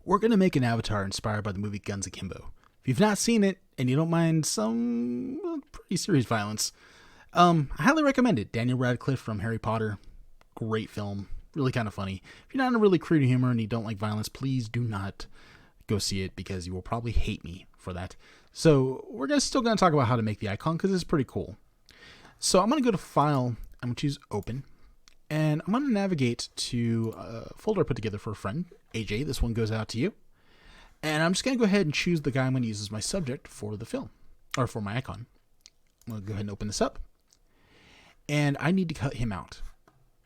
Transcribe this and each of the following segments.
we're going to make an avatar inspired by the movie Guns Akimbo. If you've not seen it and you don't mind some pretty serious violence, I highly recommend it. Daniel Radcliffe from Harry Potter, great film, really kind of funny. If you're not into really crude humor and you don't like violence, please do not go see it because you will probably hate me for that. So we're still going to talk about how to make the icon because it's pretty cool. So I'm going to go to File, I'm going to choose Open, and I'm going to navigate to a folder I put together for a friend, AJ. This one goes out to you. And I'm just going to go ahead and choose the guy I'm going to use as my subject for the film, or for my icon. I'm going to go ahead and open this up. And I need to cut him out.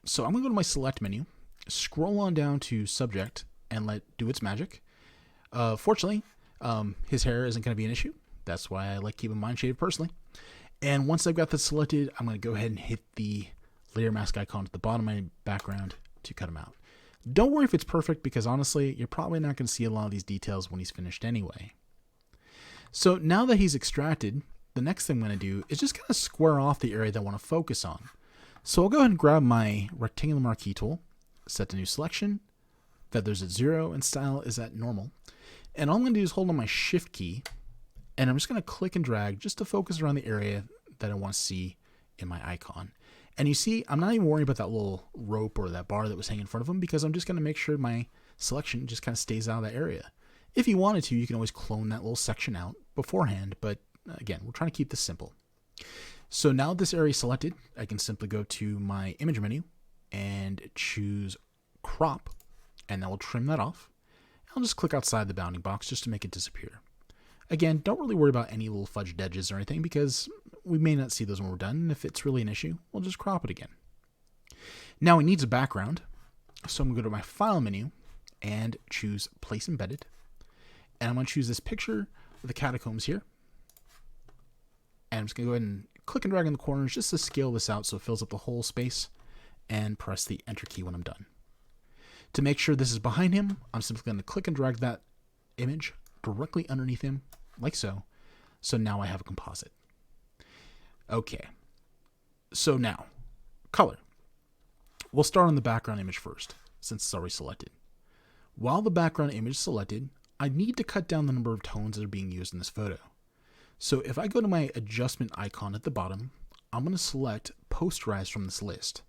So I'm going to go to my Select menu, scroll on down to Subject, and let do its magic. Fortunately, his hair isn't going to be an issue. That's why I like keeping mine shaded personally. And once I've got this selected, I'm going to go ahead and hit the layer mask icon at the bottom of my background to cut him out. Don't worry if it's perfect because honestly, you're probably not going to see a lot of these details when he's finished anyway. So now that he's extracted, the next thing I'm going to do is just kind of square off the area that I want to focus on. So I'll go ahead and grab my rectangular marquee tool, set the new selection, feathers at 0, and style is at normal. And all I'm going to do is hold on my shift key, and I'm just going to click and drag just to focus around the area that I want to see in my icon. And you see, I'm not even worrying about that little rope or that bar that was hanging in front of him because I'm just going to make sure my selection just kind of stays out of that area. If you wanted to, you can always clone that little section out beforehand, but again, we're trying to keep this simple. So now this area is selected, I can simply go to my image menu and choose crop, and that will trim that off. I'll just click outside the bounding box just to make it disappear. Again, don't really worry about any little fudged edges or anything because we may not see those when we're done. And if it's really an issue, we'll just crop it again. Now it needs a background. So I'm going to go to my File menu and choose Place Embedded. And I'm going to choose this picture of the catacombs here. And I'm just going to go ahead and click and drag in the corners just to scale this out so it fills up the whole space. And press the Enter key when I'm done. To make sure this is behind him, I'm simply going to click and drag that image directly underneath him, like so. So now I have a composite. Okay. So now, color. We'll start on the background image first, since it's already selected. While the background image is selected, I need to cut down the number of tones that are being used in this photo. So if I go to my adjustment icon at the bottom, I'm going to select Posterize from this list.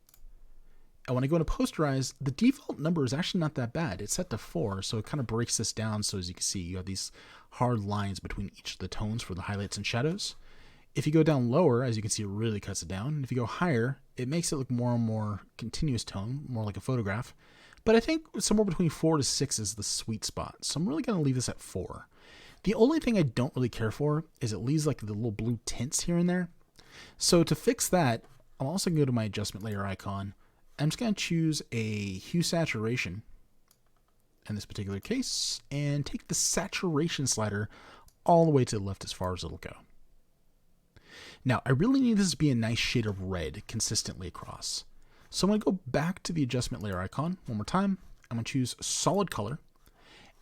And when I go to posterize, the default number is actually not that bad. It's set to 4, so it kind of breaks this down. So as you can see, you have these hard lines between each of the tones for the highlights and shadows. If you go down lower, as you can see, it really cuts it down. And if you go higher, it makes it look more and more continuous tone, more like a photograph. But I think somewhere between 4 to 6 is the sweet spot. So I'm really going to leave this at 4. The only thing I don't really care for is it leaves like the little blue tints here and there. So to fix that, I'm also going to go to my adjustment layer icon. I'm just going to choose a hue saturation in this particular case and take the saturation slider all the way to the left as far as it'll go. Now, I really need this to be a nice shade of red consistently across. So I'm going to go back to the adjustment layer icon one more time. I'm going to choose solid color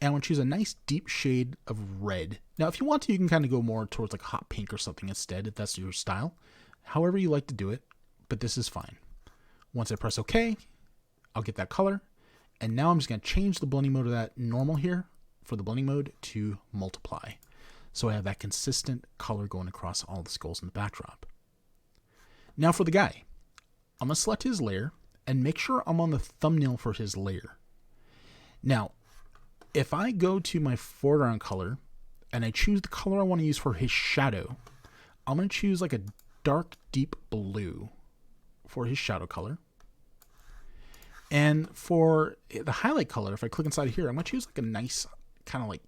and I'm going to choose a nice deep shade of red. Now, if you want to, you can kind of go more towards like hot pink or something instead if that's your style. However you like to do it, but this is fine. Once I press OK, I'll get that color. And now I'm just going to change the blending mode of that normal here for the blending mode to multiply. So I have that consistent color going across all the skulls in the backdrop. Now for the guy, I'm going to select his layer and make sure I'm on the thumbnail for his layer. Now, if I go to my foreground color and I choose the color I want to use for his shadow, I'm going to choose like a dark, deep blue for his shadow color. And for the highlight color, if I click inside here, I'm going to choose like a nice kind of like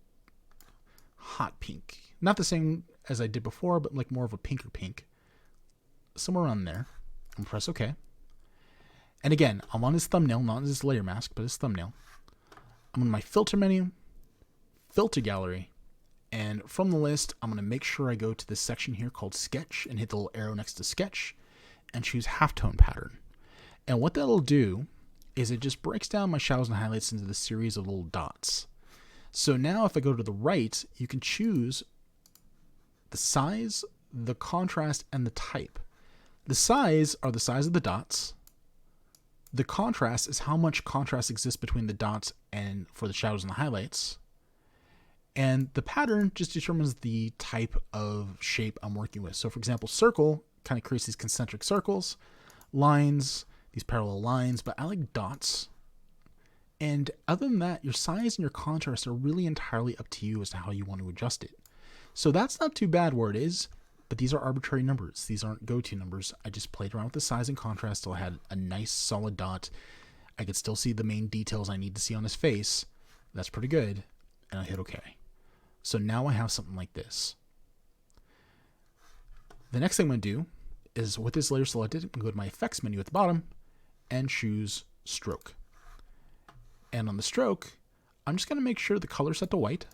hot pink. Not the same as I did before, but like more of a pinker pink. Somewhere around there. I'm going to press OK. And again, I'm on his thumbnail, not his layer mask, but his thumbnail. I'm in my filter menu, filter gallery, and from the list, I'm going to make sure I go to this section here called sketch and hit the little arrow next to sketch and choose halftone pattern. And what that'll do is it just breaks down my shadows and highlights into the series of little dots. So now if I go to the right, you can choose the size, the contrast, and the type. The size are the size of the dots. The contrast is how much contrast exists between the dots and for the shadows and the highlights. And the pattern just determines the type of shape I'm working with. So for example, circle kind of creates these concentric circles, lines, these parallel lines, but I like dots. And other than that, your size and your contrast are really entirely up to you as to how you want to adjust it. So that's not too bad where it is, but these are arbitrary numbers. These aren't go-to numbers. I just played around with the size and contrast till I had a nice solid dot. I could still see the main details I need to see on his face. That's pretty good. And I hit OK. So now I have something like this. The next thing I'm going to do is, with this layer selected, I'm going to go to my effects menu at the bottom and choose stroke. And on the stroke, I'm just going to make sure the color is set to white,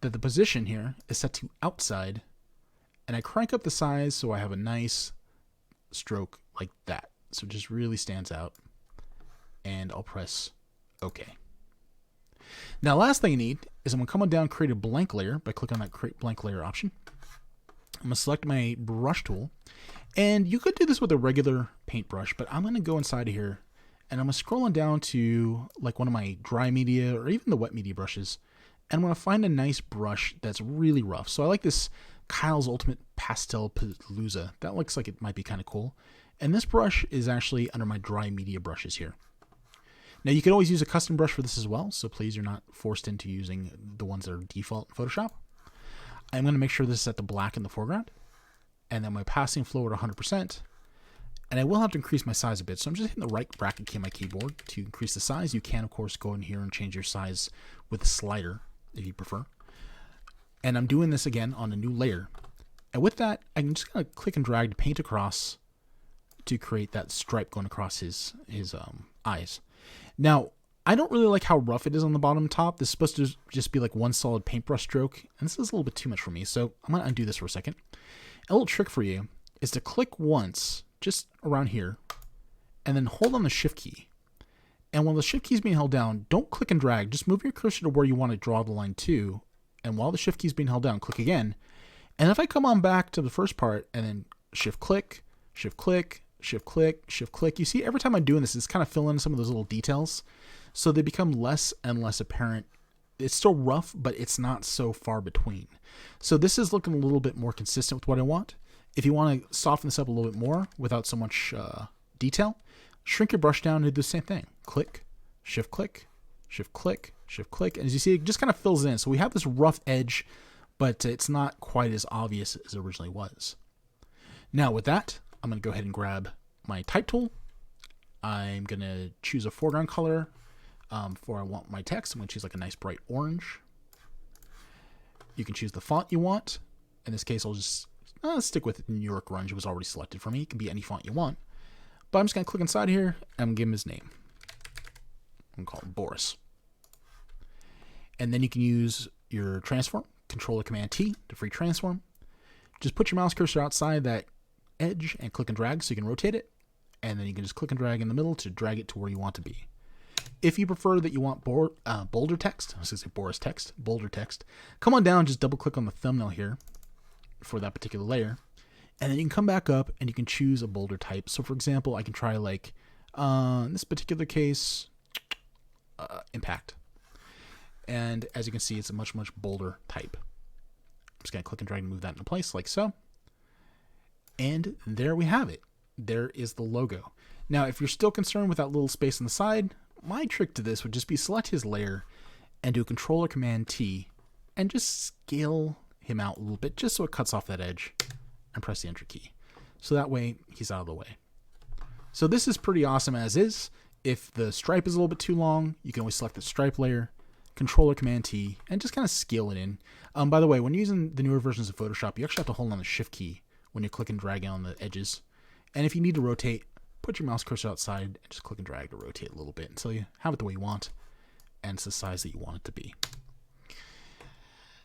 that the position here is set to outside, and I crank up the size so I have a nice stroke like that. So it just really stands out. And I'll press OK. Now, last thing I need is I'm going to come on down and create a blank layer by clicking on that create blank layer option. I'm going to select my brush tool, and you could do this with a regular paintbrush, but I'm going to go inside of here and I'm going to scroll on down to like one of my dry media or even the wet media brushes, and I'm going to find a nice brush that's really rough. So I like this Kyle's Ultimate Pastel Palooza. That looks like it might be kind of cool. And this brush is actually under my dry media brushes here. Now, you can always use a custom brush for this as well, so please, you're not forced into using the ones that are default in Photoshop. I'm going to make sure this is at the black in the foreground, and then my passing flow at 100%. And I will have to increase my size a bit, so I'm just hitting the right bracket key on my keyboard to increase the size. You can, of course, go in here and change your size with a slider if you prefer. And I'm doing this again on a new layer. And with that, I can just kind of click and drag to paint across to create that stripe going across his eyes. Now, I don't really like how rough it is on the bottom top. This is supposed to just be like one solid paintbrush stroke, and this is a little bit too much for me, so I'm going to undo this for a second. A little trick for you is to click once, just around here, and then hold on the Shift key. And while the Shift key is being held down, don't click and drag. Just move your cursor to where you want to draw the line to, and while the Shift key is being held down, click again. And if I come on back to the first part, and then Shift click, Shift click, Shift click, Shift click. You see, every time I'm doing this, it's kind of filling in some of those little details, so they become less and less apparent. It's still rough, but it's not so far between. So this is looking a little bit more consistent with what I want. If you want to soften this up a little bit more without so much detail, shrink your brush down and do the same thing. Click, Shift click, Shift click, Shift click. And as you see, it just kind of fills in. So we have this rough edge, but it's not quite as obvious as it originally was. Now with that, I'm going to go ahead and grab my type tool. I'm going to choose a foreground color for I want my text. I'm going to choose like a nice bright orange. You can choose the font you want. In this case, I'll just stick with New York Grunge. It was already selected for me. It can be any font you want. But I'm just going to click inside here and I'm going to give him his name. I'm going to call him Boris. And then you can use your transform, Control Command T to free transform. Just put your mouse cursor outside that edge and click and drag so you can rotate it, and then you can just click and drag in the middle to drag it to where you want to be. If you prefer that you want bolder text, I was going to say Boris text, bolder text, come on down, just double click on the thumbnail here for that particular layer, and then you can come back up and you can choose a bolder type. So for example, I can try like in this particular case impact, and as you can see, it's a much bolder type. I'm just going to click and drag and move that into place like so. And there we have it. There is the logo. Now, if you're still concerned with that little space on the side, my trick to this would just be select his layer and do Control or Command T and just scale him out a little bit just so it cuts off that edge, and press the Enter key. So that way he's out of the way. So this is pretty awesome as is. If the stripe is a little bit too long, you can always select the stripe layer, Control or Command T, and just kind of scale it in. By the way, when using the newer versions of Photoshop, you actually have to hold on the Shift key when you click and drag on the edges. And if you need to rotate, put your mouse cursor outside and just click and drag to rotate a little bit until you have it the way you want, and it's the size that you want it to be.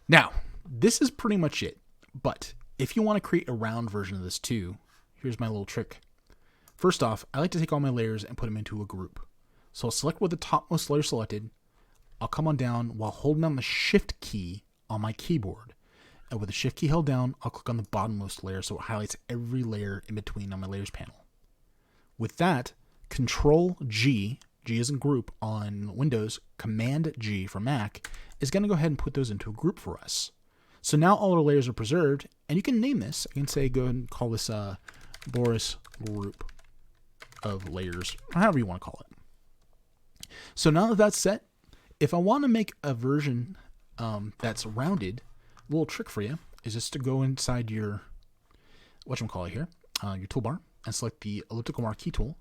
Now, this is pretty much it. But if you want to create a round version of this too, here's my little trick. First off, I like to take all my layers and put them into a group. So I'll select with the topmost layer selected. I'll come on down while holding down the Shift key on my keyboard. And with the Shift key held down, I'll click on the bottommost layer so it highlights every layer in between on my layers panel. With that, Control G G as in group on Windows, Command G for Mac, is going to go ahead and put those into a group for us. So now all our layers are preserved, and you can name this. I can say, go ahead and call this Boris group of layers, or however you want to call it. So now that that's set, if I want to make a version that's rounded, a little trick for you is just to go inside your, whatchamacallit here, your toolbar, and select the elliptical marquee tool.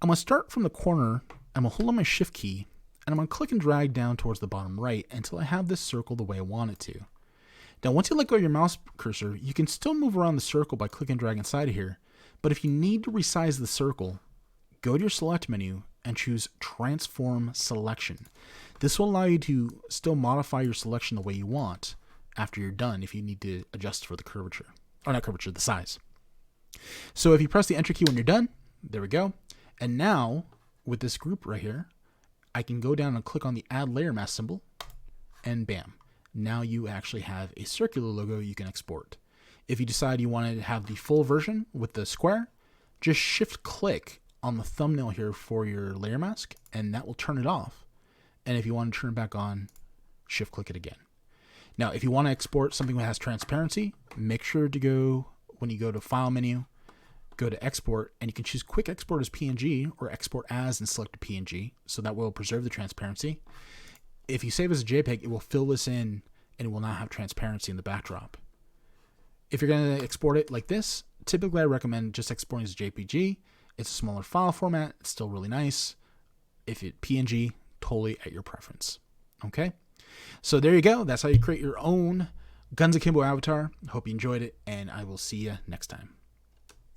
I'm going to start from the corner, I'm going to hold on my shift key, and I'm going to click and drag down towards the bottom right until I have this circle the way I want it to. Now, once you let go of your mouse cursor, you can still move around the circle by clicking and drag inside of here. But if you need to resize the circle, go to your select menu and choose Transform Selection. This will allow you to still modify your selection the way you want after you're done if you need to adjust for the curvature. Or not curvature, the size. So if you press the Enter key when you're done, there we go. And now, with this group right here, I can go down and click on the Add Layer Mask symbol, and bam. Now you actually have a circular logo you can export. If you decide you want to have the full version with the square, just shift click on the thumbnail here for your layer mask, and that will turn it off. And if you want to turn it back on, shift click it again. Now, if you want to export something that has transparency, make sure to go, when you go to File menu, go to Export, and you can choose Quick Export as PNG or Export As and select a PNG, so that will preserve the transparency. If you save as a JPEG, it will fill this in and it will not have transparency in the backdrop. If you're going to export it like this, typically I recommend just exporting as a JPG. It's a smaller file format. It's still really nice. If it PNG, totally at your preference. Okay? So there you go. That's how you create your own Guns Akimbo avatar. Hope you enjoyed it, and I will see you next time.